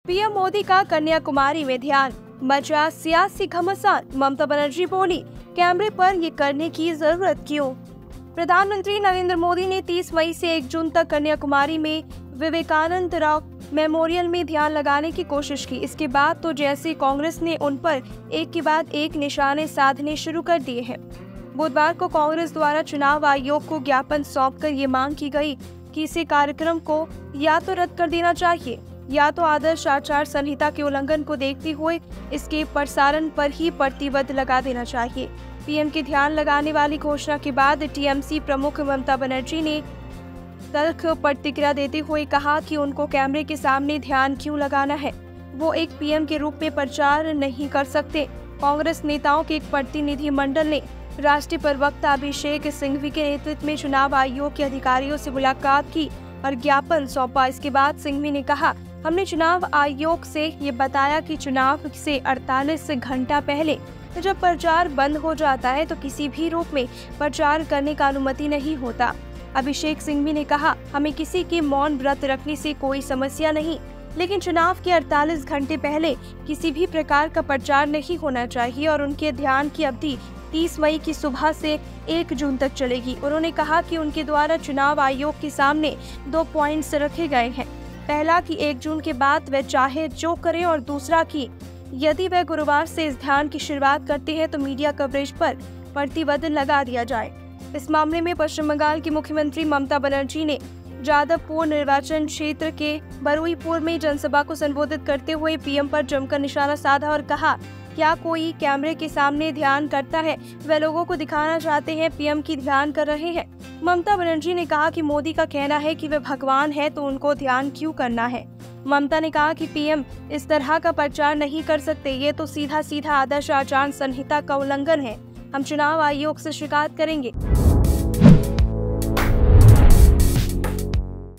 PM Modi का कन्याकुमारी में ध्यान, मचा सियासी घमासान। ममता बनर्जी बोली, कैमरे पर ये करने की जरूरत क्यों। प्रधानमंत्री नरेंद्र मोदी ने 30 मई से 1 जून तक कन्याकुमारी में विवेकानंद राव मेमोरियल में ध्यान लगाने की कोशिश की। इसके बाद तो जैसे कांग्रेस ने उन पर एक के बाद एक निशाने साधने शुरू कर दिए हैं। बुधवार को कांग्रेस द्वारा चुनाव आयोग को ज्ञापन सौंपकर ये मांग की गई कि इस कार्यक्रम को या तो रद्द कर देना चाहिए या तो आदर्श आचार संहिता के उल्लंघन को देखते हुए इसके प्रसारण पर ही प्रतिबंध लगा देना चाहिए। पीएम के ध्यान लगाने वाली घोषणा के बाद टीएमसी प्रमुख ममता बनर्जी ने तल्ख प्रतिक्रिया देते हुए कहा कि उनको कैमरे के सामने ध्यान क्यों लगाना है, वो एक पीएम के रूप में प्रचार नहीं कर सकते। कांग्रेस नेताओं के एक प्रतिनिधि मंडल ने राष्ट्रीय प्रवक्ता अभिषेक सिंघवी के नेतृत्व में चुनाव आयोग के अधिकारियों से मुलाकात की और ज्ञापन सौंपा। इसके बाद सिंघवी ने कहा, हमने चुनाव आयोग से ये बताया कि चुनाव से 48 घंटा पहले जब प्रचार बंद हो जाता है तो किसी भी रूप में प्रचार करने का अनुमति नहीं होता। अभिषेक सिंघवी ने कहा, हमें किसी के मौन व्रत रखने से कोई समस्या नहीं, लेकिन चुनाव के 48 घंटे पहले किसी भी प्रकार का प्रचार नहीं होना चाहिए और उनके ध्यान की अवधि 30 मई की सुबह से 1 जून तक चलेगी। उन्होंने कहा कि उनके द्वारा चुनाव आयोग के सामने 2 पॉइंट्स रखे गए हैं। पहला कि 1 जून के बाद वह चाहे जो करें और दूसरा कि यदि वह गुरुवार से इस ध्यान की शुरुआत करते हैं तो मीडिया कवरेज पर प्रतिबंध लगा दिया जाए। इस मामले में पश्चिम बंगाल की मुख्यमंत्री ममता बनर्जी ने जादवपुर निर्वाचन क्षेत्र के बरुईपुर में जनसभा को संबोधित करते हुए पीएम पर जमकर निशाना साधा और कहा, क्या कोई कैमरे के सामने ध्यान करता है? वह लोगों को दिखाना चाहते हैं पीएम की ध्यान कर रहे हैं। ममता बनर्जी ने कहा कि मोदी का कहना है कि वे भगवान है तो उनको ध्यान क्यों करना है। ममता ने कहा कि पीएम इस तरह का प्रचार नहीं कर सकते, ये तो सीधा सीधा आदर्श आचार संहिता का उल्लंघन है। हम चुनाव आयोग से शिकायत करेंगे।